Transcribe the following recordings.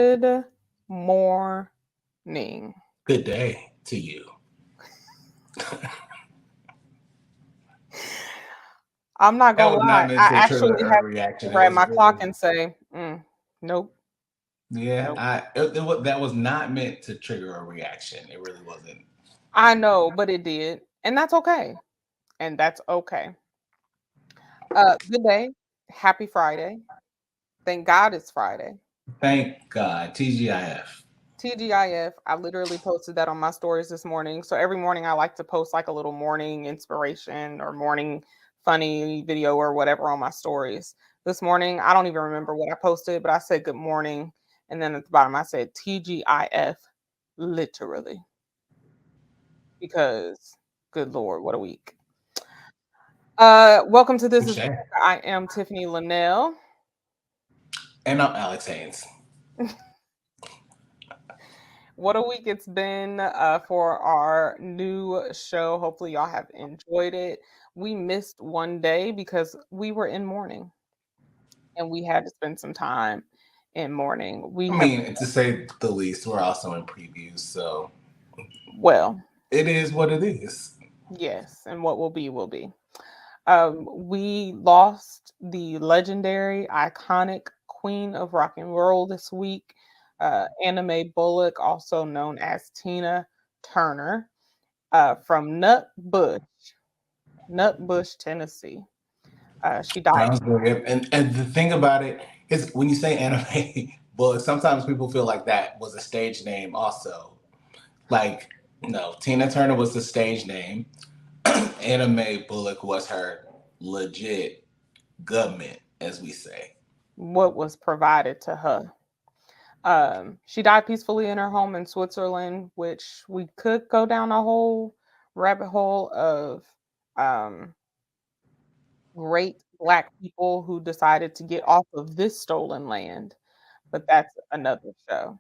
Good morning. Good day to you. I'm not That gonna was not lie. meant I to trigger actually a have to reaction. It grab was my clock really, and say, nope, yeah. nope. That was not meant to trigger a reaction. It really wasn't. I know, but it did. And that's okay. And that's okay. Good day. Happy Friday. Thank God it's Friday. Thank God. TGIF. TGIF, I literally posted that on my stories this morning. So every morning I like to post like a little morning inspiration or morning funny video or whatever on my stories. This morning, I don't even remember what I posted, but I said good morning. And then at the bottom, I said TGIF, literally, because good Lord, what a week. Welcome to This is Touche. America. I am Tiffanie Lanelle. And I'm Alex Haynes. What a week it's been for our new show. Hopefully, y'all have enjoyed it. We missed one day because we were in mourning and we had to spend some time in mourning. We I have, mean, to say the least, we're also in previews, so well, it is what it is. yes, and what will be, will be. We lost the legendary, iconic queen of rock and roll this week, Anime Bullock, also known as Tina Turner, from Nutbush, Tennessee. She died. Brownsburg. And the thing about it is when you say anime, well, sometimes people feel like that was a stage name also. Like, no, Tina Turner was the stage name. Anime Bullock was her legit government, as we say. What was provided to her. She died peacefully in her home in Switzerland, which we could go down a whole rabbit hole of um, great Black people who decided to get off of this stolen land, but that's another show.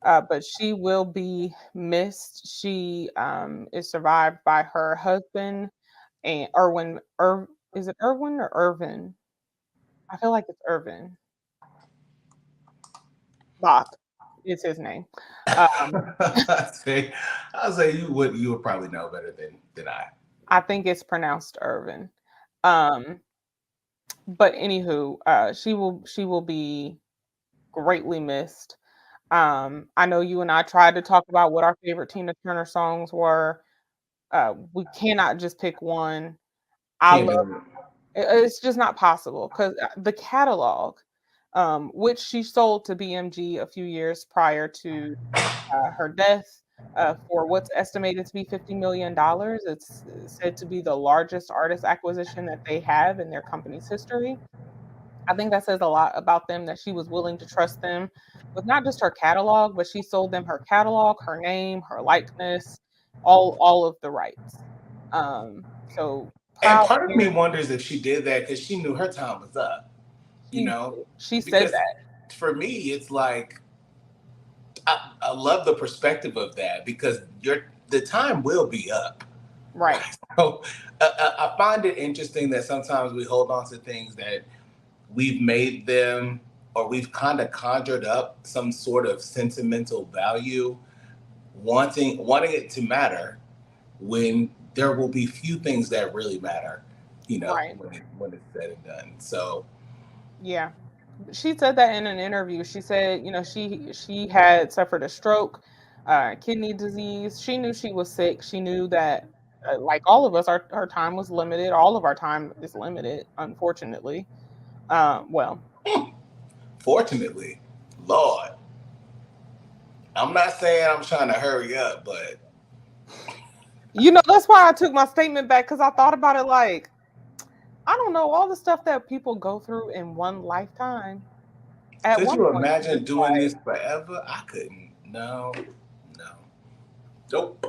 But she will be missed. She is survived by her husband and Irwin. Is it Irwin or Irvin? I feel like it's Irvin. Bach is his name. Um, I'll say you would probably know better than I. I think it's pronounced Irvin. Um, but anywho, she will be greatly missed. I know you and I tried to talk about what our favorite Tina Turner songs were. We cannot just pick one. I Can't love do it. it's just not possible because the catalog, which she sold to BMG a few years prior to her death for what's estimated to be $50 million. It's said to be the largest artist acquisition that they have in their company's history. I think that says a lot about them that she was willing to trust them with not just her catalog, but she sold them her catalog, her name, her likeness, all of the rights. So And proud part of me parent. wonders if she did that because she knew her time was up. You She know, she said because that. for me, it's like I love the perspective of that because the time will be up. Right. So I find it interesting that sometimes we hold on to things that we've made them or we've kind of conjured up some sort of sentimental value, wanting it to matter when there will be few things that really matter. Right. When it's said and done. So Yeah. She said that in an interview. She said, she had suffered a stroke, kidney disease. She knew she was sick. She knew that, like all of us, our time was limited. All of our time is limited, unfortunately. Well, fortunately, Lord, I'm not saying I'm trying to hurry up, but that's why I took my statement back because I thought about it like, I don't know, all the stuff that people go through in one lifetime. At could one you point, you're imagine just doing like, this forever? I couldn't. No, no, nope,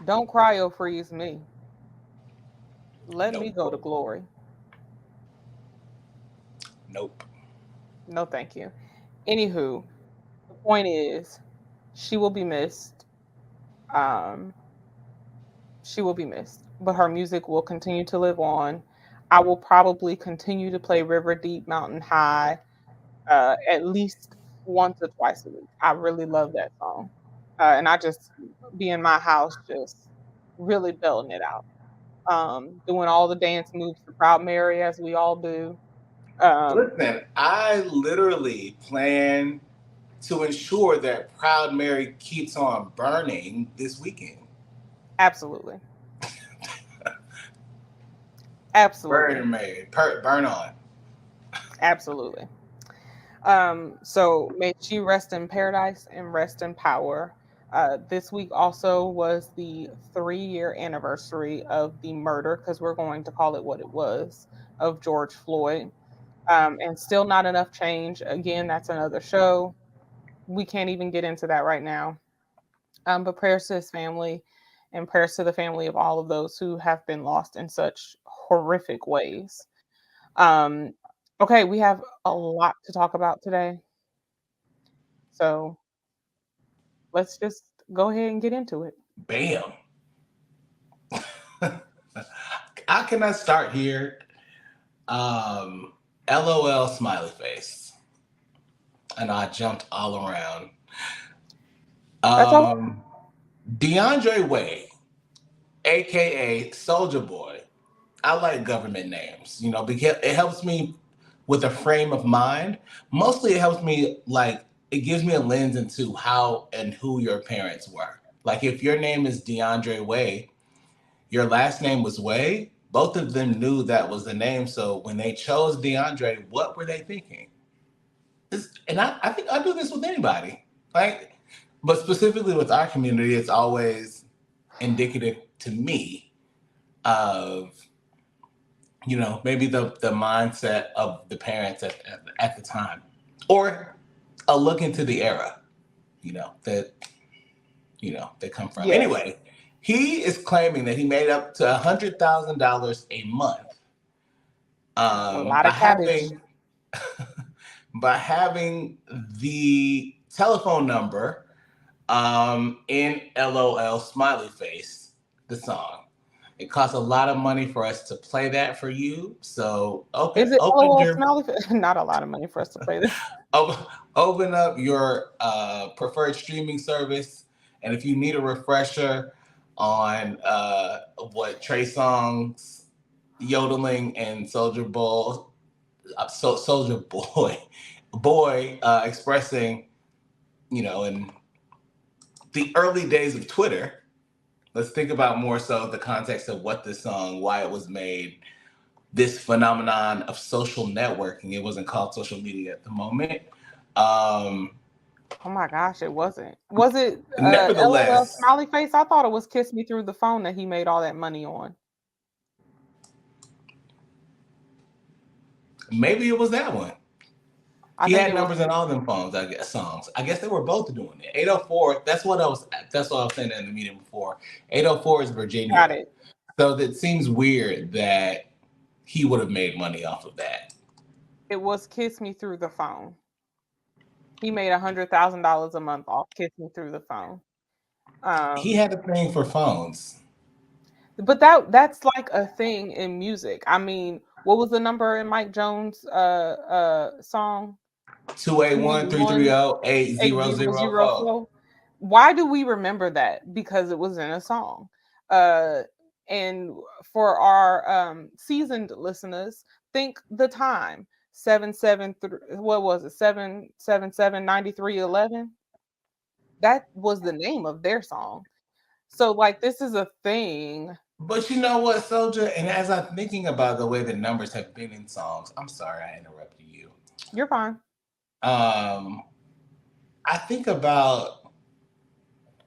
don't cry or freeze me. Let me nope, go to glory. nope. No, thank you. Anywho, the point is, she will be missed. Um, she will be missed, but her music will continue to live on. I will probably continue to play River Deep, Mountain High, at least once or twice a week. I really love that song. And I just be in my house just really belting it out. Doing all the dance moves to Proud Mary as we all do. Um, Listen, I literally plan to ensure that Proud Mary keeps on burning this weekend. absolutely. Absolutely. Burn Mary, burn on. Absolutely. So may she rest in paradise and rest in power. This week also was the 3-year anniversary of the murder, because we're going to call it what it was, of George Floyd. And still not enough change. Again, that's another show. We can't even get into that right now. But prayers to his family and prayers to the family of all of those who have been lost in such horrific ways. Um, okay, we have a lot to talk about today. So let's just go ahead and get into it. Bam. How can I start here? Um, LOL smiley face. And I jumped all around. That's all. Um, DeAndre Way, aka Soldier Boy. I like government names, because it helps me with a frame of mind. Mostly it helps me, like, it gives me a lens into how and who your parents were. Like, if your name is DeAndre Way, your last name was Way, both of them knew that was the name. So when they chose DeAndre, what were they thinking? And I think I do this with anybody. Like, but specifically with our community, it's always indicative to me of, maybe the mindset of the parents at the time, or a look into the era, that they come from. Yes, Anyway, he is claiming that he made up to $100,000 a month, that's a lot by of cabbage. having the telephone number, in LOL smiley face, the song. It costs a lot of money for us to play that for you. So Is it open LOL your smiley face? Not a lot of money for us to play this. open up your preferred streaming service, and if you need a refresher on what Trey Songz yodeling and Soldier Boy expressing, in the early days of Twitter. Let's think about more so the context of what this song, why it was made, this phenomenon of social networking. It wasn't called social media at the moment. Um, Oh my gosh, it wasn't. Was it LOL Nevertheless, smiley face? I thought it was Kiss Me Through the Phone that he made all that money on. maybe it was that one. I He think had it was. numbers in all them phones, I guess, songs. I guess they were both doing it. 804, that's what I was saying in the meeting before. 804 is Got Virginia. it. So it seems weird that he would have made money off of that. It was Kiss Me Through the Phone. He made $100,000 a month off Kiss Me Through the Phone. He Um, had a thing for phones. but that's like a thing in music. I mean, what was the number in Mike Jones' song? 281 281 330 8004. 8004. Why do we remember that? Because it was in a song. Uh, and for our seasoned listeners, think the time 773. What was it? 777 9311. That was the name of their song. So like this is a thing. But you know what, Soldier? And as I'm thinking about the way the numbers have been in songs, I'm sorry I interrupted you. You're fine. Um, I think about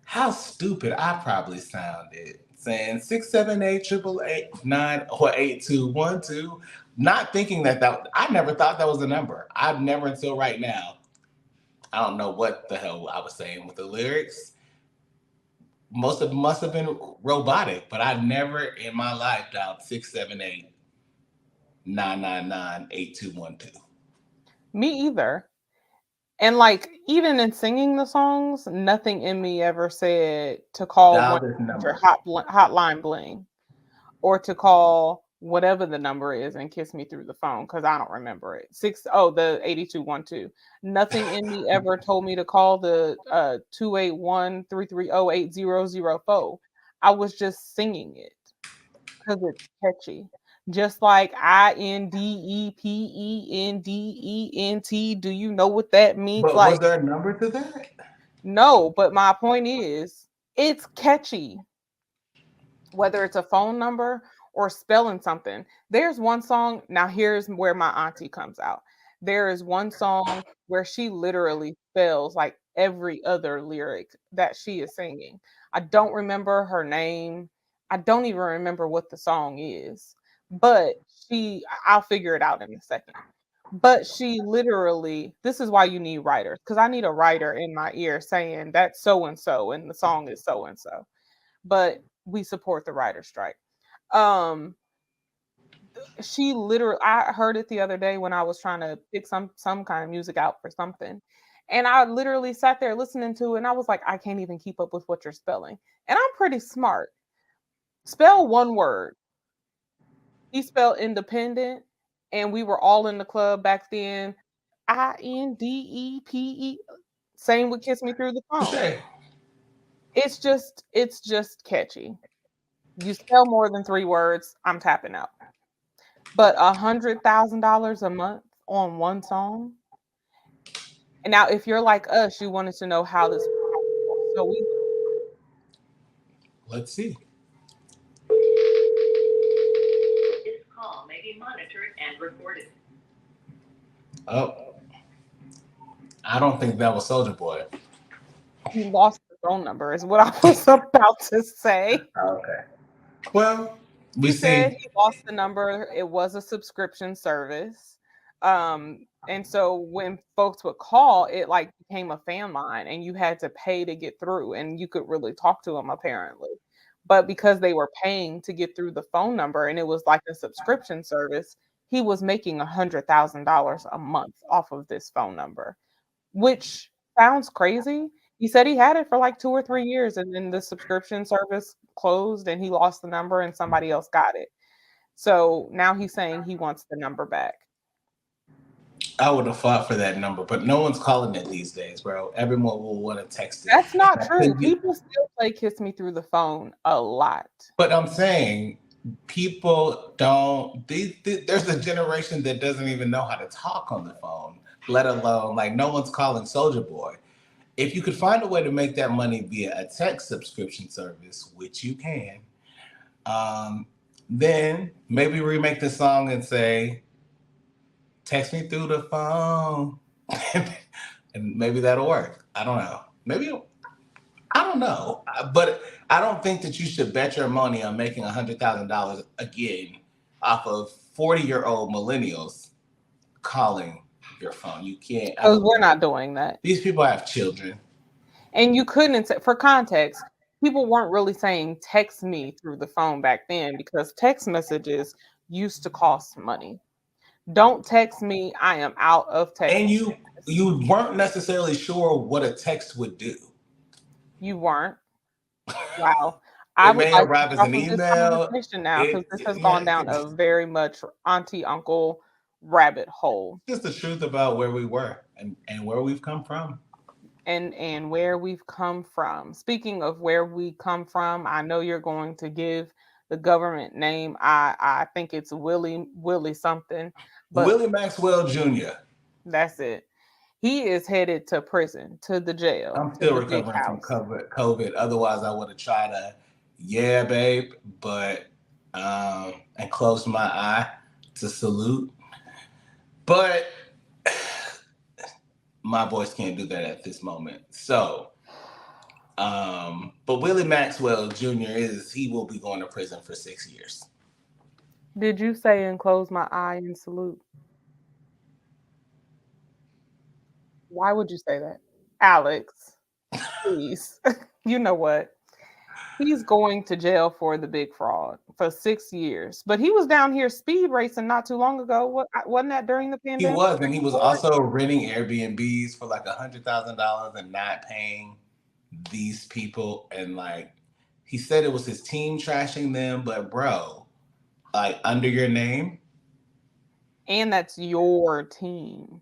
how stupid I probably sounded saying 678 888 9 or 8212, not thinking that I never thought that was a number. I've never until right now. I don't know what the hell I was saying with the lyrics. Most of them must have been robotic, but I've never in my life dialed 678 999 8212. Me either. And like even in singing the songs, nothing in me ever said to call Dial one this number. hotline bling or to call whatever the number is and kiss me through the phone because I don't remember it. The 8212. Nothing in me ever told me to call the 281-330-8004. I was just singing it because it's catchy. Just like INDEPENDENT. Do you know what that means? But was Like, there a number to that? no, but my point is it's catchy, whether it's a phone number or spelling something. There's one song, now here's where my auntie comes out. There is one song where she literally spells like every other lyric that she is singing. I don't remember her name. I don't even remember what the song is, but I'll figure it out in a second. But she literally, this is why you need writers, because I need a writer in my ear saying that's so and so, and the song is so and so. But we support the writer strike. Um, she literally, I heard it the other day when I was trying to pick some kind of music out for something. And I literally sat there listening to it and I was like, I can't even keep up with what you're spelling. And I'm pretty smart. Spell one word. He spelled independent, and we were all in the club back then. INDEPE. Same with Kiss Me Through the Phone. Touche. It's just catchy. You spell more than 3 words, I'm tapping out. But $100,000 a month on one song. And now, if you're like us, you wanted to know how this. So we. Let's see. This call may be monitored and recorded. Oh, I don't think that was Soldier Boy. He lost the phone number, is what I was about to say. Okay. Well, we He said see. he lost the number. It was a subscription service. And so when folks would call, it like became a fan line and you had to pay to get through and you could really talk to them apparently. But because they were paying to get through the phone number and it was like a subscription service, he was making $100,000 a month off of this phone number, which sounds crazy. He said he had it for like 2 or 3 years and then the subscription service closed and he lost the number and somebody else got it. So now he's saying he wants the number back. I would have fought for that number, but no one's calling it these days, bro. Everyone will want to text it. That's not true. People still play Kiss Me Through the Phone a lot. But I'm saying people don't. There's a generation that doesn't even know how to talk on the phone, let alone like no one's calling Soldier Boy. If you could find a way to make that money via a text subscription service, which you can, then maybe remake the song and say, "Text me through the phone," and maybe that'll work. I don't know. Maybe I don't know, but I don't think that you should bet your money on making $100,000 again off of 40-year-old millennials calling your phone. You can't. Because we're not doing that. These people have children. And you couldn't say, for context, people weren't really saying text me through the phone back then because text messages used to cost money. Don't text me. I am out of text. And you weren't necessarily sure what a text would do. You weren't. Wow. It I would may like to arrive as get off an of this email. conversation now because this has gone down a very much auntie uncle rabbit hole. Just the truth about where we were and where we've come from. And where we've come from. Speaking of where we come from, I know you're going to give the government name. I think it's Willie something, but Willie Maxwell Jr. that's it. He is headed to prison, to the jail, I'm to still the big recovering from house. COVID. Otherwise, I would have tried to, yeah, babe, but and closed my eye to salute. But my voice can't do that at this moment. So, but Willie Maxwell Jr. He will be going to prison for 6 years. Did you say and close my eye and salute? Why would you say that? Alex, please. You know what? He's going to jail for the big fraud for 6 years. But he was down here speed racing not too long ago. Wasn't that during the He pandemic? was, and he was also renting Airbnbs for like $100,000 and not paying these people. And like he said, it was his team trashing them. But bro, like under your name. And that's your team.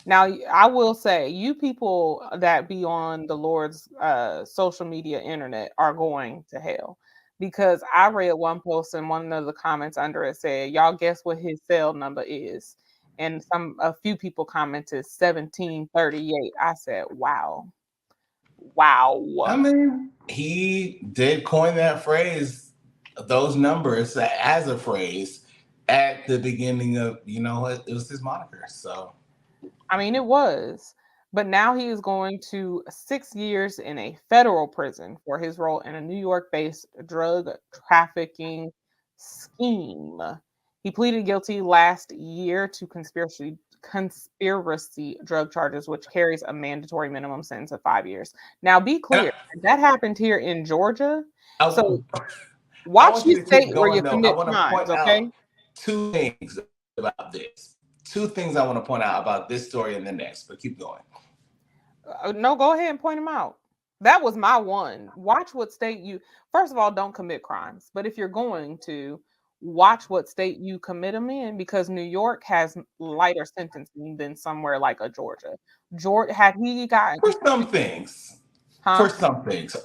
Now, I will say, you people that be on the Lord's social media internet are going to hell. Because I read one post and one of the comments under it said, "Y'all guess what his cell number is?" And a few people commented 1738. I said, "Wow, I wow." mean, he did coin that phrase, those numbers as a phrase at the beginning of, it was his moniker. So I mean, it was. But now he is going to 6 years in a federal prison for his role in a New York-based drug trafficking scheme. He pleaded guilty last year to conspiracy drug charges, which carries a mandatory minimum sentence of 5 years. Now, be and clear, that happened here in Georgia. So I watch want you the to keep state where you going, though. I commit want to crimes, point okay? out two things about this. Two things I want to point out about this story and the next, but keep going. No, go ahead and point them out. That was my one. Watch what state you, first of all, don't commit crimes. But if you're going to, watch what state you commit them in, because New York has lighter sentencing than somewhere like a Georgia. Georgia, had he gotten, For some things, huh?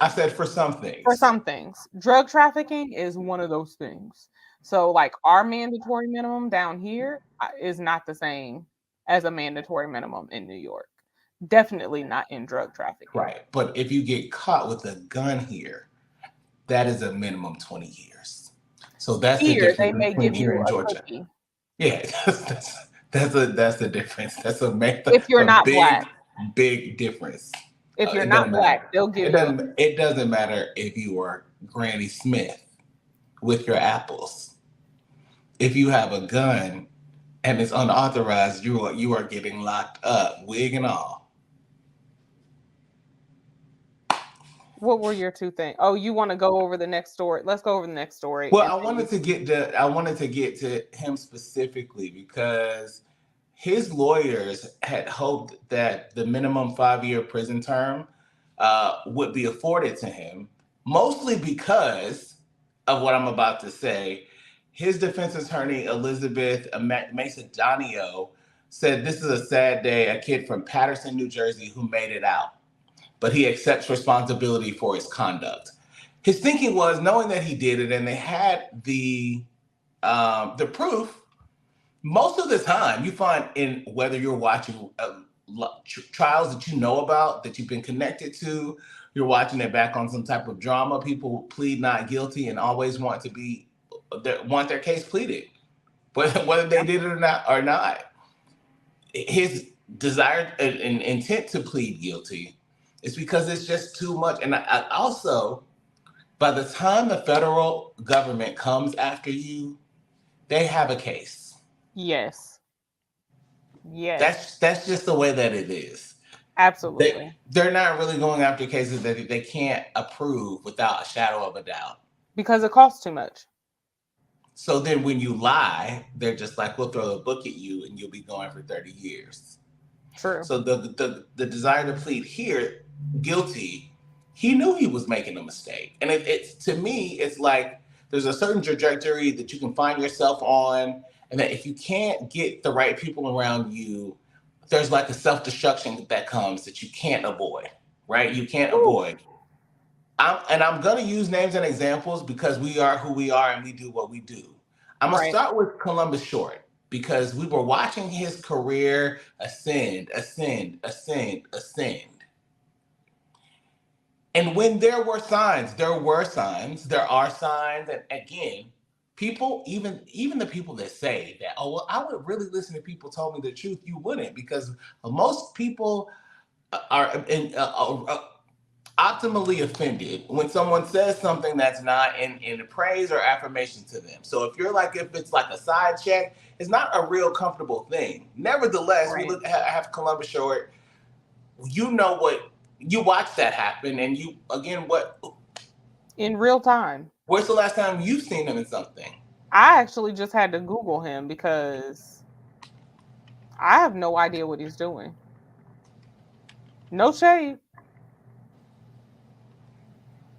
I said for some For things. some things, drug trafficking is one of those things. So, like, our mandatory minimum down here is not the same as a mandatory minimum in New York. Definitely not in drug trafficking. Right. But if you get caught with a gun here, that is a minimum 20 years. So that's the Here, they difference may between give here you and a Georgia. cookie Yeah, that's the difference. if you're a not black. big difference. If you're It not doesn't black, matter. they'll give you a It doesn't matter if you are Granny Smith with your apples. If you have a gun and it's unauthorized, you are getting locked up, wig and all. What were your two things? Oh, you want to go over the next story? Let's go over the next story. Well, And then I wanted to get to him specifically because his lawyers had hoped that the minimum 5 year prison term would be afforded to him, mostly because of what I'm about to say. His defense attorney, Elizabeth Macedonio, said this is a sad day, a kid from Paterson, New Jersey, who made it out, but he accepts responsibility for his conduct. His thinking was, knowing that he did it and they had the proof, most of the time you find in whether you're watching trials that you know about, that you've been connected to, you're watching it back on some type of drama, people plead not guilty and always want their case pleaded, whether they did it or not. His desire and intent to plead guilty is because it's just too much. And I also, by the time the federal government comes after you, they have a case. yes, yes, That's just the way that it is. absolutely. They're not really going after cases that they can't approve without a shadow of a doubt. Because it costs too much. So then when you lie, they're just like, we'll throw a book at you and you'll be going for 30 years. True. So the desire to plead here guilty, he knew he was making a mistake. And it's to me, it's like there's a certain trajectory that you can find yourself on, and that if you can't get the right people around you, there's like a self-destruction that comes that you can't avoid, right? You can't Woo. avoid. I'm going to use names and examples because we are who we are and we do what we do. I'm going to Right. start with Columbus Short because we were watching his career ascend, ascend, ascend, ascend. And when there were signs, there are signs. And again, people, even the people that say that, oh, well, I would really listen if people told me the truth, you wouldn't, because most people are optimally offended when someone says something that's not in praise or affirmation to them. So if it's like a side check, it's not a real comfortable thing. Nevertheless, we Right. have Columbus Short. You know what? You watch that happen, and you again, what? In real time. Where's the last time you've seen him in something? I actually just had to Google him because I have no idea what he's doing. No shade.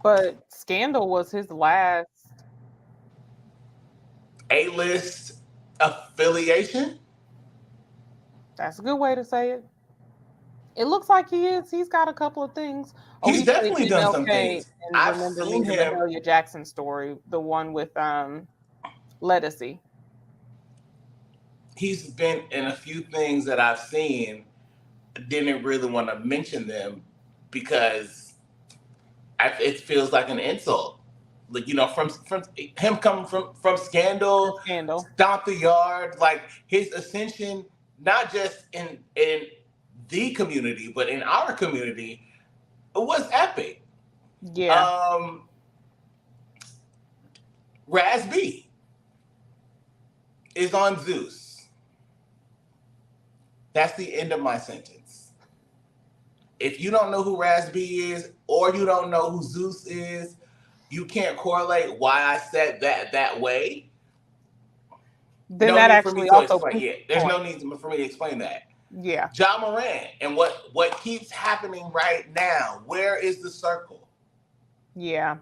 But Scandal was his last. A-list affiliation. That's a good way to say it. It looks like he is. He's got a couple of things. Oh, He's he played definitely done some MLK things. and I've Remember Me, seen the him. Mahalia Jackson story, the one with Lettucey. He's been in a few things that I've seen. Didn't really want to mention them because it feels like an insult. Like, from him coming from The Scandal, Scandal. Stomp the Yard, like his ascension, not just in the community, but in our community, it was epic. Yeah. Raz B is on Zeus. That's the end of my sentence. If you don't know who Raz B is, or you don't know who Zeus is, you can't correlate why I said that way. Then No that need for me actually to also explain. proves Yeah, the there's no point. need for me to explain that. Yeah. Ja Morant and what keeps happening right now. Where is the circle? Yeah.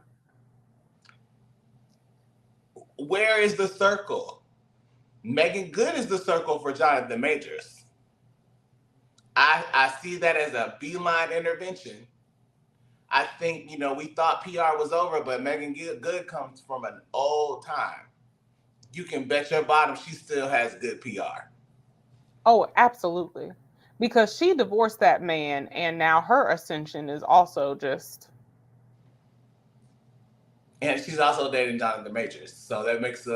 Where is the circle? Megan Good is the circle for Jonathan Majors. I see that as a beeline intervention. I think, we thought PR was over, but Megan Good comes from an old time. You can bet your bottom she still has good PR. Oh, absolutely. Because she divorced that man, and now her ascension is also just. And she's also dating Jonathan Majors. So that makes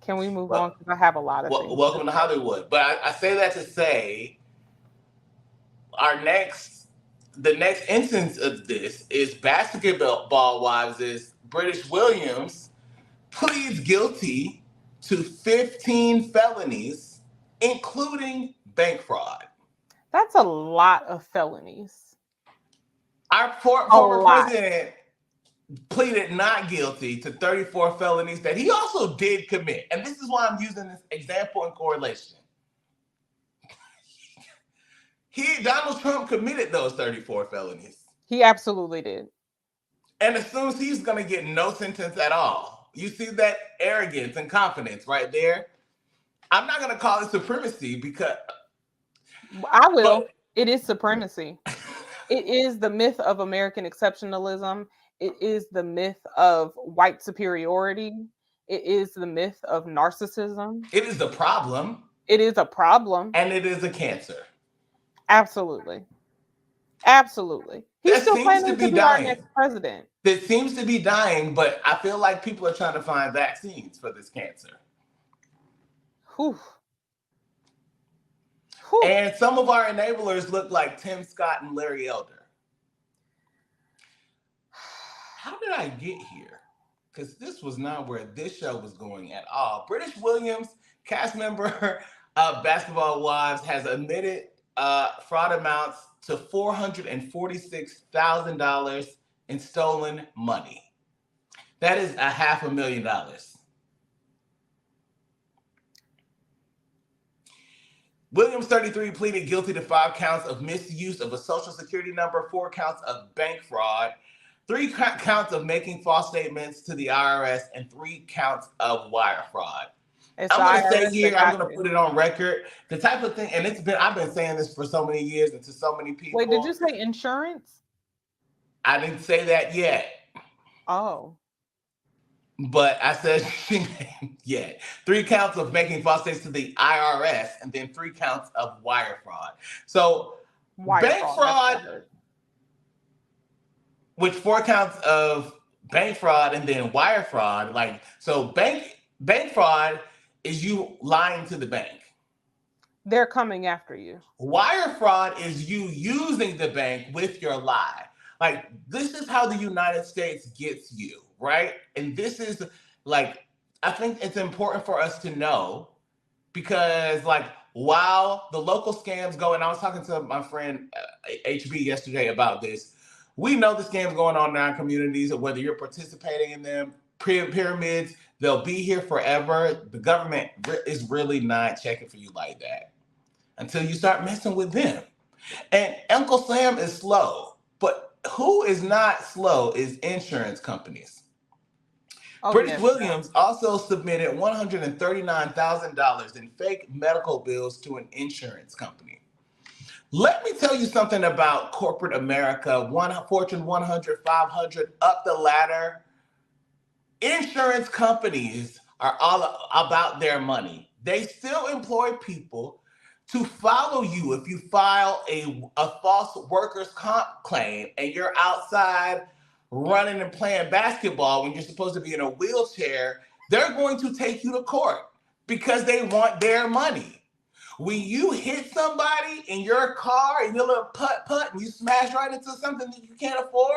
Can we move on? Because I have a lot of things. Welcome to Hollywood. But I say that to say the next instance of this is Basketball Wives' British Williams pleads guilty to 15 felonies, including bank fraud. That's a lot of felonies. Our former president pleaded not guilty to 34 felonies that he also did commit. And this is why I'm using this example in correlation. Donald Trump committed those 34 felonies. He absolutely did. And assumes he's going to get no sentence at all. You see that arrogance and confidence right there? I'm not going to call it supremacy because... I will. But it is supremacy. It is the myth of American exceptionalism. It is the myth of white superiority. It is the myth of narcissism. It is the problem. It is a problem. And it is a cancer. Absolutely. Absolutely. He's still planning to be our next president. That seems to be dying, but I feel like people are trying to find vaccines for this cancer. Whew. And some of our enablers look like Tim Scott and Larry Elder. How did I get here? Because this was not where this show was going at all. British Williams, cast member of Basketball Wives, has admitted fraud amounts to $446,000 in stolen money. That is $500,000. Williams, 33, pleaded guilty to 5 counts of misuse of a social security number, 4 counts of bank fraud, 3 counts of making false statements to the IRS, and 3 counts of wire fraud. I'm going to say here, I'm going to put it on record, the type of thing, and I've been saying this for so many years and to so many people. Wait, did you say insurance? I didn't say that yet. Oh. But I said, yeah, 3 counts of making false statements to the IRS, and then 3 counts of wire fraud. So bank fraud, with 4 counts of bank fraud and then wire fraud. So bank fraud is you lying to the bank. They're coming after you. Wire fraud is you using the bank with your lie. This is how the United States gets you, right? And this is I think it's important for us to know because while the local scams go, and I was talking to my friend HB yesterday about this, we know the scams going on in our communities, whether you're participating in them, pyramids, they'll be here forever. The government is really not checking for you like that until you start messing with them. And Uncle Sam is slow, but who is not slow is insurance companies. Oh British yes. Williams also submitted $139,000 in fake medical bills to an insurance company. Let me tell you something about corporate America, Fortune 100, 500, up the ladder. Insurance companies are all about their money. They still employ people to follow you if you file a false workers' comp claim and you're outside running and playing basketball when you're supposed to be in a wheelchair. They're going to take you to court because they want their money. When you hit somebody in your car and your little putt and you smash right into something that you can't afford,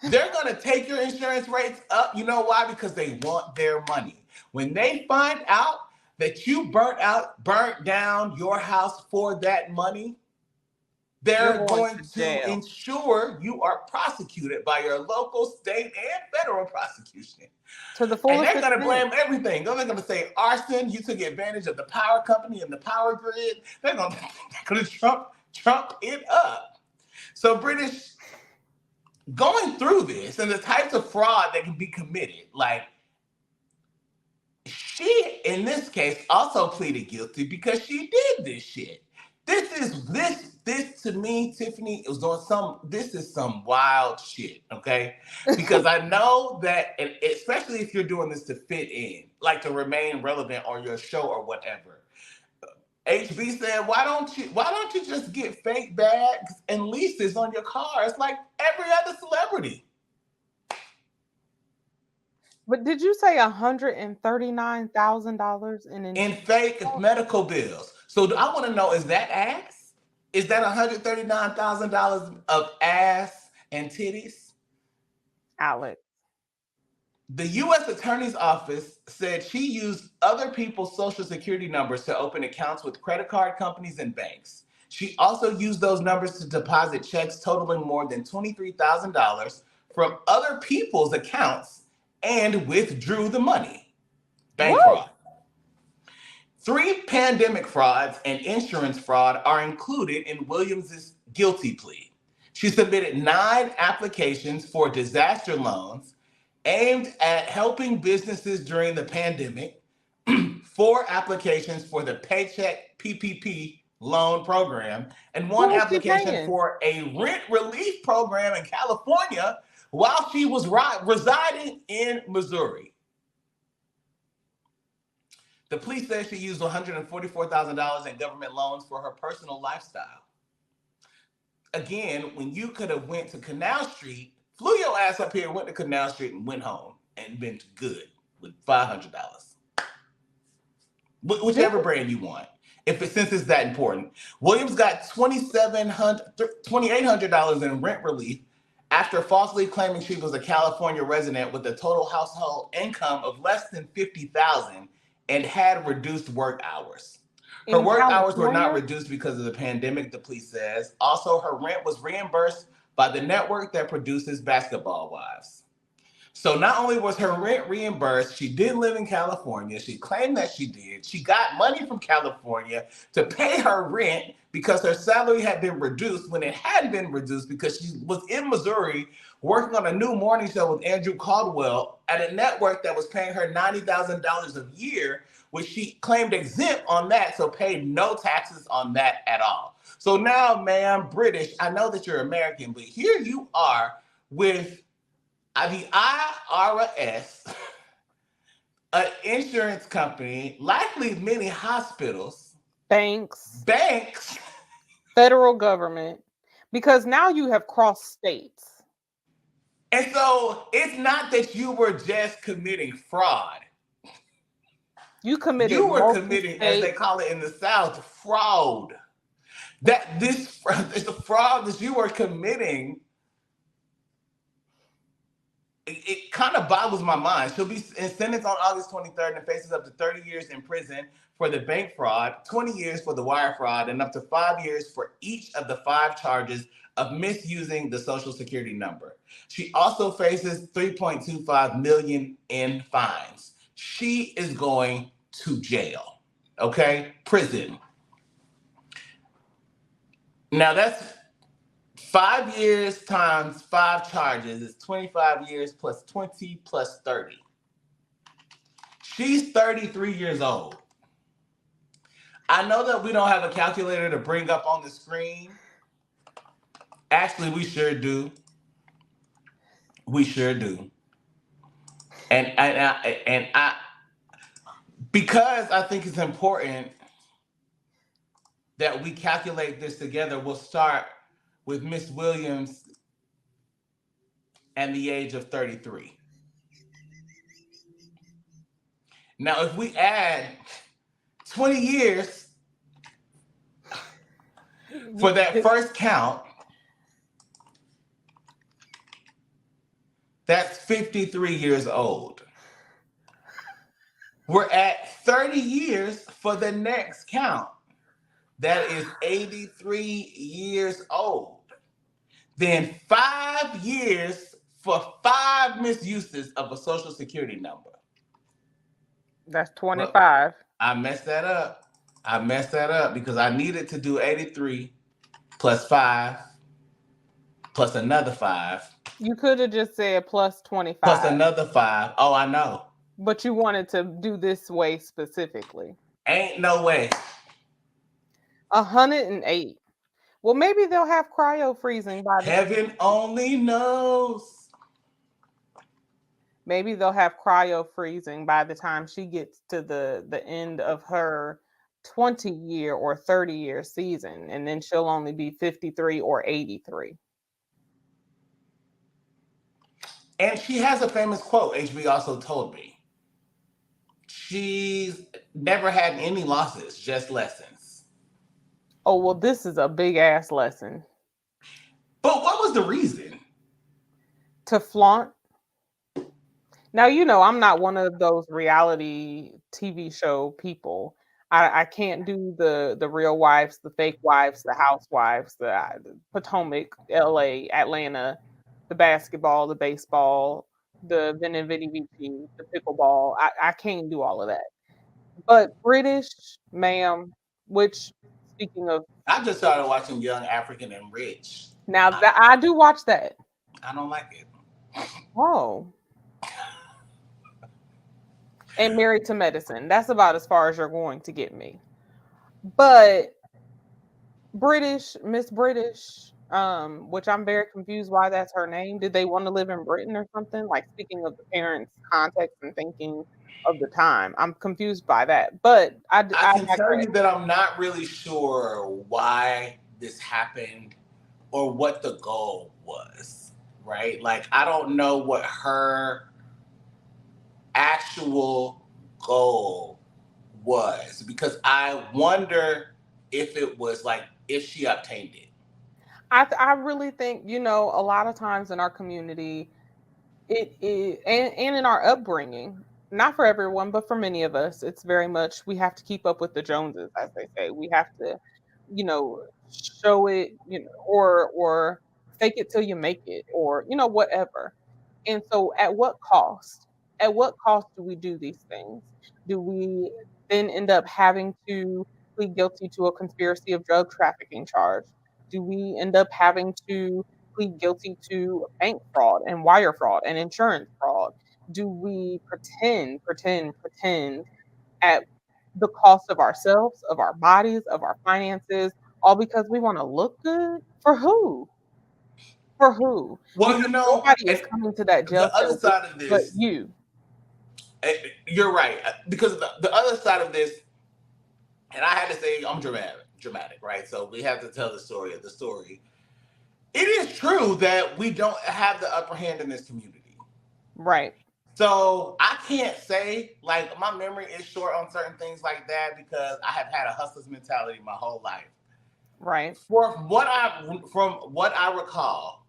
they're going to take your insurance rates up. You know why? Because they want their money. When they find out that you burnt down your house for that money, You're they're going going to to jail. ensure you are prosecuted by your local, state, and federal prosecution. To the And fullest they're going to blame extent. everything. They're going to say arson, you took advantage of the power company and the power grid. They're going to trump it up. So British, going through this and the types of fraud that can be committed, like she, in this case, also pleaded guilty because she did this shit. This to me, Tiffany, it was on this is some wild shit, okay? Because I know that, and especially if you're doing this to fit in, like to remain relevant on your show or whatever. HB said, why don't you just get fake bags and leases on your car? It's like every other celebrity. But did you say $139,000 in In insurance? fake medical bills. So I want to know, is that ass? Is that $139,000 of ass and titties? Alex. The U.S. Attorney's Office said she used other people's social security numbers to open accounts with credit card companies and banks. She also used those numbers to deposit checks totaling more than $23,000 from other people's accounts and withdrew the money. Bank What? fraud. 3 pandemic frauds and insurance fraud are included in Williams' guilty plea. She submitted 9 applications for disaster loans aimed at helping businesses during the pandemic, 4 applications for the Paycheck PPP loan program, and Who 1 was she application paying? for a rent relief program in California while she was residing in Missouri. The police said she used $144,000 in government loans for her personal lifestyle. Again, when you could have went to Canal Street, flew your ass up here, went to Canal Street, and went home and been good with $500. Whichever brand you want. Since it's that important. Williams got $2,800 in rent relief after falsely claiming she was a California resident with a total household income of less than $50,000 and had reduced work hours. Her In work hours were not California? reduced because of the pandemic, the police says. Also, her rent was reimbursed by the network that produces Basketball Wives. So not only was her rent reimbursed, she did live in California. She claimed that she did. She got money from California to pay her rent because her salary had been reduced when it hadn't been reduced because she was in Missouri working on a new morning show with Andrew Caldwell at a network that was paying her $90,000 a year, which she claimed exempt on that, so paid no taxes on that at all. So now, ma'am, British, I know that you're American, but here you are with the IRS, an insurance company, likely many hospitals, Banks, banks. federal government, because now you have crossed states. And so it's not that you were just committing fraud. You committed You were multi committing, as they state. call it in the South, fraud. That this is the fraud that you were committing. It kind of boggles my mind. She'll be sentenced on August 23rd and faces up to 30 years in prison for the bank fraud, 20 years for the wire fraud, and up to 5 years for each of the 5 charges of misusing the Social Security number. She also faces $3.25 million in fines. She is going to jail, okay? Prison. Now that's 5 years times 5 charges is 25 years plus 20 plus 30. She's 33 years old. I know that we don't have a calculator to bring up on the screen. Actually, we sure do. We sure do. And I because I think it's important that we calculate this together, we'll start with Miss Williams and the age of 33. Now, if we add 20 years for that first count, that's 53 years old. We're at 30 years for the next count. That is 83 years old. Then 5 years for 5 misuses of a social security number. That's 25. Look, I messed that up because I needed to do 83 plus 5 plus another 5. You could have just said plus 25. Plus another 5. Oh, I know. But you wanted to do this way specifically. Ain't no way. 108. Well, maybe they'll have cryo freezing by the Heaven only knows. Maybe they'll have cryo freezing by the time she gets to the end of her 20-year or 30-year season, and then she'll only be 53 or 83. And she has a famous quote, HB also told me. She's never had any losses, just lessons. Oh, well, this is a big ass lesson. But what was the reason? To flaunt. Now, you know, I'm not one of those reality TV show people. I can't do the Real Wives, the Fake Wives, the Housewives, the Potomac, LA, Atlanta, the basketball, the baseball, the Vini Vidi Vici, the pickleball. I can't do all of that. But British, ma'am, which, speaking of... I just started watching Young, African, and Rich. Now, I do watch that. I don't like it. Oh. And Married to Medicine. That's about as far as you're going to get me. But British, Miss British, which I'm very confused why that's her name. Did they want to live in Britain or something? Like, speaking of the parents' context and thinking of the time. I'm confused by that. But I can tell you that I'm not really sure why this happened or what the goal was, right? Like, I don't know what her actual goal was, because I wonder if it was like, if she obtained it. I really think, you know, a lot of times in our community, it is, and in our upbringing, not for everyone, but for many of us, it's very much, we have to keep up with the Joneses, as they say. We have to, you know, show it, you know, or fake it till you make it, or, you know, whatever. And so at what cost? At what cost do we do these things? Do we then end up having to plead guilty to a conspiracy of drug trafficking charge? Do we end up having to plead guilty to bank fraud and wire fraud and insurance fraud? Do we pretend at the cost of ourselves, of our bodies, of our finances, all because we want to look good? For who? For who? Well, because you know, nobody is coming to that jail the other side of this, but you. You're right, because the other side of this, and I had to say I'm dramatic, right? So we have to tell the story of the story. It is true that we don't have the upper hand in this community, right? So I can't say, like, my memory is short on certain things like that because I have had a hustler's mentality my whole life. Right. From what I recall,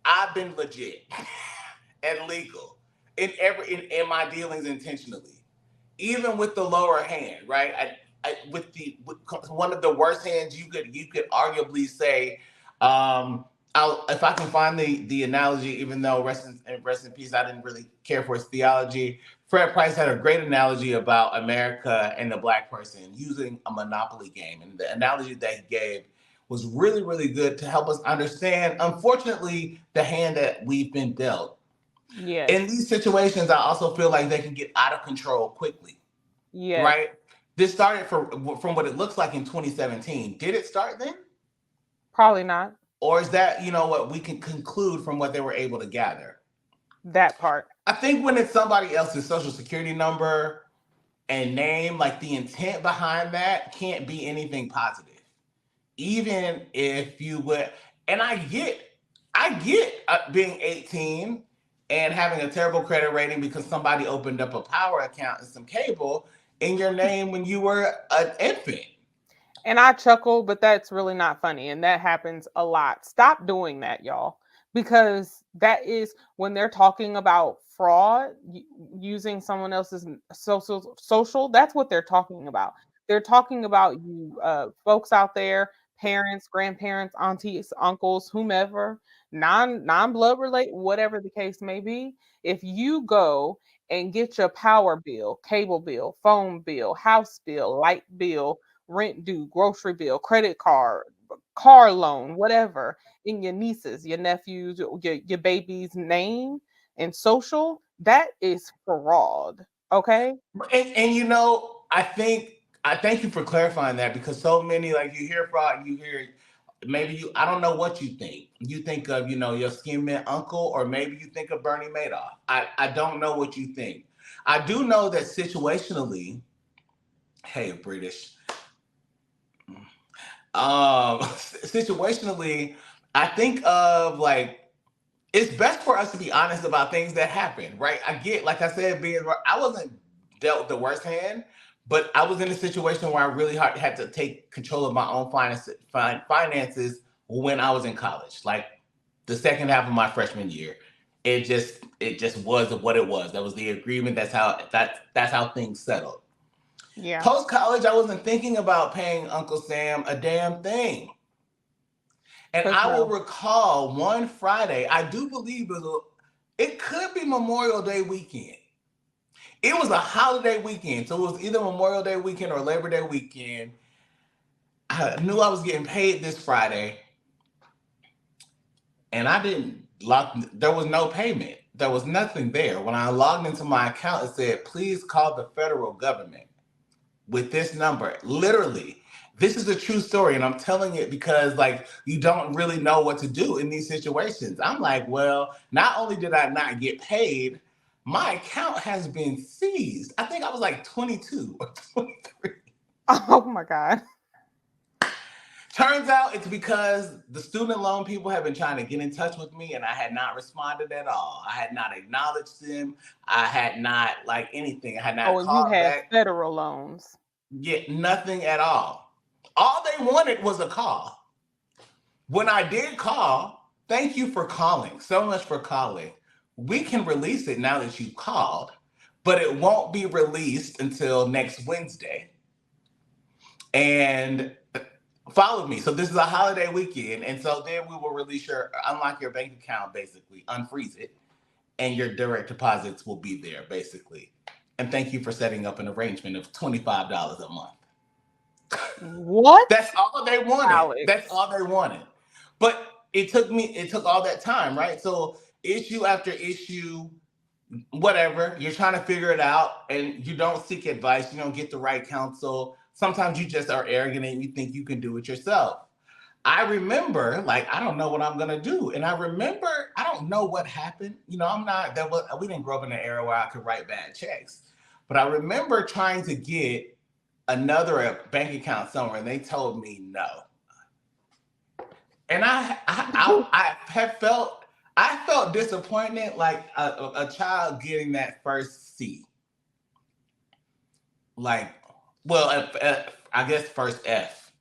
I've been legit and legal in my dealings intentionally, even with the lower hand, right? With one of the worst hands you could arguably say. If I can find the analogy, even though rest in peace, I didn't really care for his theology. Fred Price had a great analogy about America and the Black person using a Monopoly game, and the analogy that he gave was really, really good to help us understand, unfortunately, the hand that we've been dealt. Yes. In these situations, I also feel like they can get out of control quickly, Yes. right? This started from what it looks like in 2017. Did it start then? Probably not. Or is that, what we can conclude from what they were able to gather? That part. I think when it's somebody else's social security number and name, like the intent behind that can't be anything positive. Even if you would, and I get being 18 and having a terrible credit rating because somebody opened up a power account and some cable in your name when you were an infant. And I chuckle, but that's really not funny. And that happens a lot. Stop doing that, y'all. Because that is when they're talking about fraud using someone else's social, that's what they're talking about. They're talking about you folks out there, parents, grandparents, aunties, uncles, whomever, non-blood related, whatever the case may be. If you go and get your power bill, cable bill, phone bill, house bill, light bill, rent due, grocery bill, credit card, car loan, whatever, in your nieces, your nephews, your baby's name and social, that is fraud. Okay. And I thank you for clarifying that, because so many, like, you hear fraud, you hear, maybe I don't know what you think. You think of, your skin mint uncle, or maybe you think of Bernie Madoff. I don't know what you think. I do know that situationally, hey, British, situationally, I think of, like, it's best for us to be honest about things that happen, right? I get, like I said, I wasn't dealt the worst hand, but I was in a situation where I really had to take control of my own finances when I was in college, like the second half of my freshman year. It just was what it was. That was the agreement. That's how things settled. Yeah. Post college, I wasn't thinking about paying Uncle Sam a damn thing. And I will recall one Friday, I do believe it could be Memorial Day weekend. It was a holiday weekend. So it was either Memorial Day weekend or Labor Day weekend. I knew I was getting paid this Friday. And there was no payment. There was nothing there. When I logged into my account, it said, please call the federal government with this number. Literally. This is a true story, and I'm telling it because, like, you don't really know what to do in these situations. I'm like, well, not only did I not get paid, my account has been seized. I think I was like 22 or 23. Oh my God. Turns out it's because the student loan people have been trying to get in touch with me, and I had not responded at all. I had not acknowledged them. I had not, like, anything. I had not You called had back. federal loans. Get nothing at all. All they wanted was a call. When I did call, thank you for calling. So much for calling. We can release it now that you called, but it won't be released until next Wednesday. And follow me. So this is a holiday weekend. And so then we will unlock your bank account, basically, unfreeze it, and your direct deposits will be there, basically. And thank you for setting up an arrangement of $25 a month. What? That's all they wanted. Alex. That's all they wanted. But it took all that time, right? So issue after issue, whatever, you're trying to figure it out, and you don't seek advice. You don't get the right counsel. Sometimes you just are arrogant and you think you can do it yourself. I remember, like, I don't know what I'm gonna do. And I don't know what happened. We didn't grow up in an era where I could write bad checks. But I remember trying to get another bank account somewhere, and they told me no. And I felt disappointed, like a child getting that first C. Like, well, I guess first F.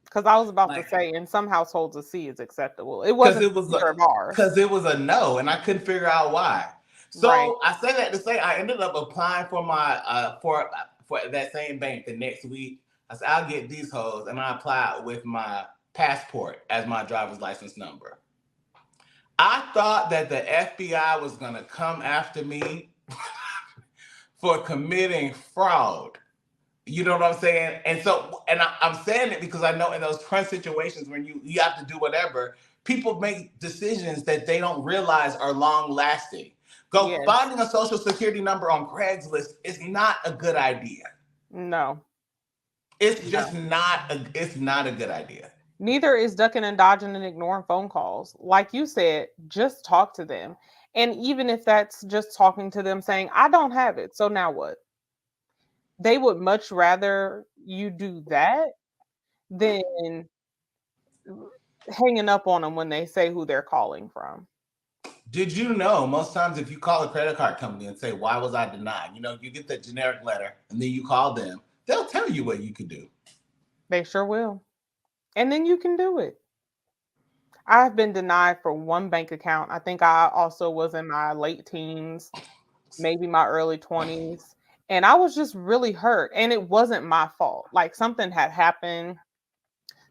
Because I was about to say, in some households, a C is acceptable. It wasn't because it was a no, and I couldn't figure out why. So right. I say that to say I ended up applying for my for that same bank the next week. I said, I'll get these hoes, and I applied with my passport as my driver's license number. I thought that the FBI was going to come after me for committing fraud. You know what I'm saying? And so, and I'm saying it because I know in those crunch situations when you have to do whatever, people make decisions that they don't realize are long lasting. Go Yes. finding a social security number on Craigslist is not a good idea. No. It's just No. not it's not a good idea. Neither is ducking and dodging and ignoring phone calls. Like you said, just talk to them. And even if that's just talking to them saying, I don't have it. So now what? They would much rather you do that than hanging up on them when they say who they're calling from. Did you know most times if you call a credit card company and say, why was I denied? You know, you get the generic letter and then you call them, they'll tell you what you could do. They sure will. And then you can do it. I've been denied for one bank account. I think I also was in my late teens, maybe my early 20s. And I was just really hurt. And it wasn't my fault. Like something had happened,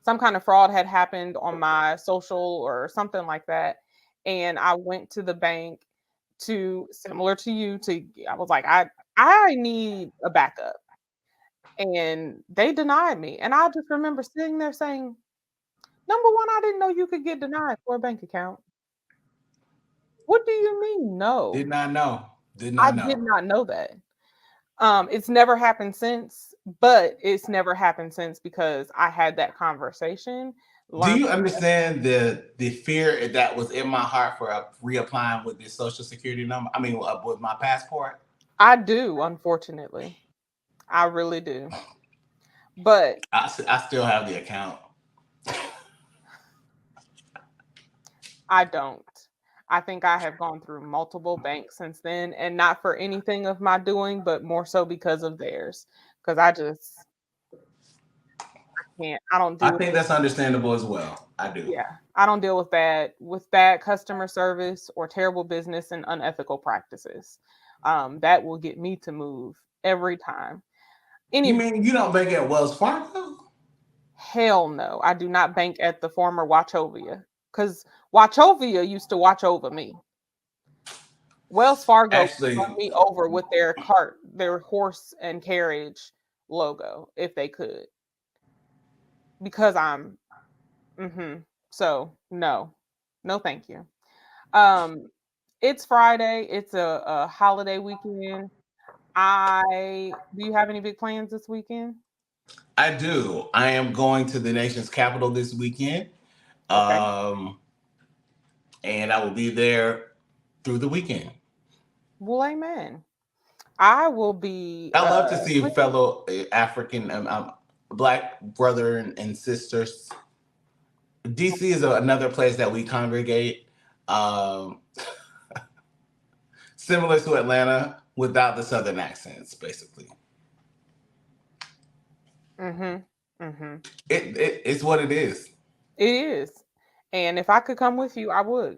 some kind of fraud had happened on my social or something like that. And I went to the bank to, similar to you, I was like, I need a backup. And they denied me. And I just remember sitting there saying, number one, I didn't know you could get denied for a bank account. What do you mean? Did No, not know. Did I not did know. not know that. It's never happened since, but it's never happened since because I had that conversation. Do Learned you from it. understand the fear that was in my heart for reapplying with this social security number? I mean, with my passport. I do, unfortunately. I really do. But I still have the account. I don't. I think I have gone through multiple banks since then, and not for anything of my doing, but more so because of theirs. Because I can't. I don't I deal. think that's understandable as well. I do. Yeah, I don't deal with bad customer service or terrible business and unethical practices. That will get me to move every time. You Any mean you don't bank at Wells Fargo? hell no, I do not bank at the former Wachovia because Wachovia used to watch over me. Wells Fargo could run Actually, me over with their cart, their horse and carriage logo if they could because I'm. So no, no, thank you. Um, it's Friday. It's a holiday weekend. Do you have any big plans this weekend? I do. I am going to the nation's capital this weekend, Okay. um, and I will be there through the weekend. Well, amen. I will be I love to see cleaning. fellow African black brother and sisters. DC is another place that we congregate, um, similar to Atlanta without the southern accents. Basically, Mhm. Mhm. it's what it is. It is. And if I could come with you, I would.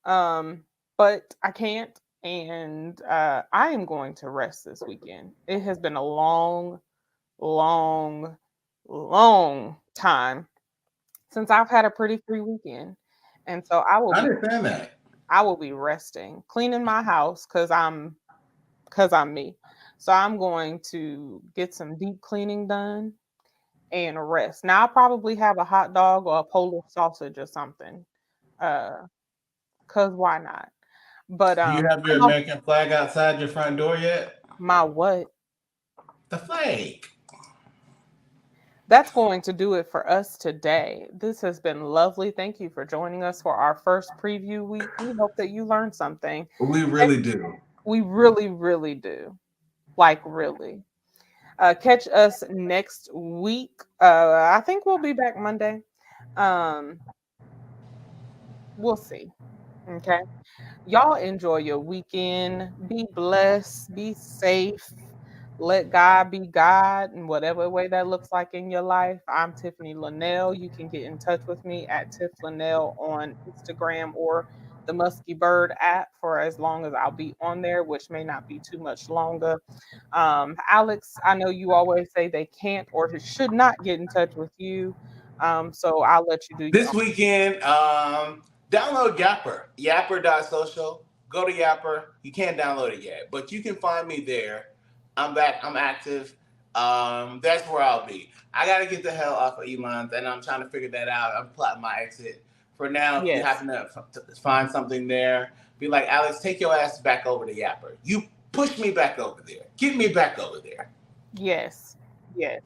Um, but I can't. And I am going to rest this weekend. It has been a long, long, long time since I've had a pretty free weekend. And so I understand that. I will be resting, cleaning my house because I'm me. So I'm going to get some deep cleaning done and rest. Now I'll probably have a hot dog or a Polish sausage or something. Uh, cause why not? But Do you have your I'm off American flag outside your front door yet? my what? The flag. That's going to do it for us today. This has been lovely. Thank you for joining us for our first preview week. We hope that you learned something. We And really do. we really, really do. Like really. Catch us next week. I think we'll be back Monday. Um, we'll see. Okay. Y'all enjoy your weekend. Be blessed. Be safe. Let God be God in whatever way that looks like in your life. I'm Tiffany Lanelle. You can get in touch with me at Tiff Lanelle on Instagram or the Musky Bird app for as long as I'll be on there, which may not be too much longer. Alex, I know you always say they can't or should not get in touch with you. So I'll let you do your This weekend, download Yapper, yapper.social. Go to Yapper. You can't download it yet, but you can find me there. I'm back. I'm active. That's where I'll be. I gotta get the hell off of Elon's, and I'm trying to figure that out. I'm plotting my exit. For now, if you Yes. happen to find something there, be like, Alex, take your ass back over to Yapper. You push me back over there. Get me back over there. Yes. Yes.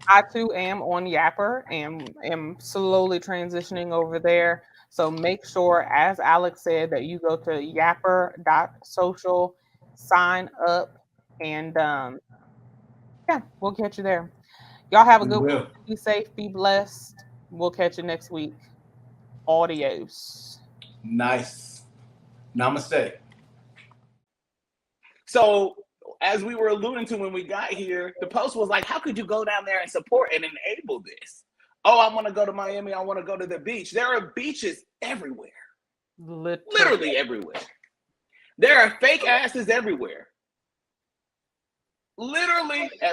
I too am on Yapper and am slowly transitioning over there. So make sure, as Alex said, that you go to yapper.social, sign up, and yeah, we'll catch you there. Y'all have a We good will. week. Be safe, be blessed. We'll catch you next week. Adios. Nice. Namaste. So, as we were alluding to when we got here, the post was like, how could you go down there and support and enable this? Oh, I want to go to Miami. I want to go to the beach. There are beaches everywhere. Literally everywhere. There are fake asses everywhere. Literally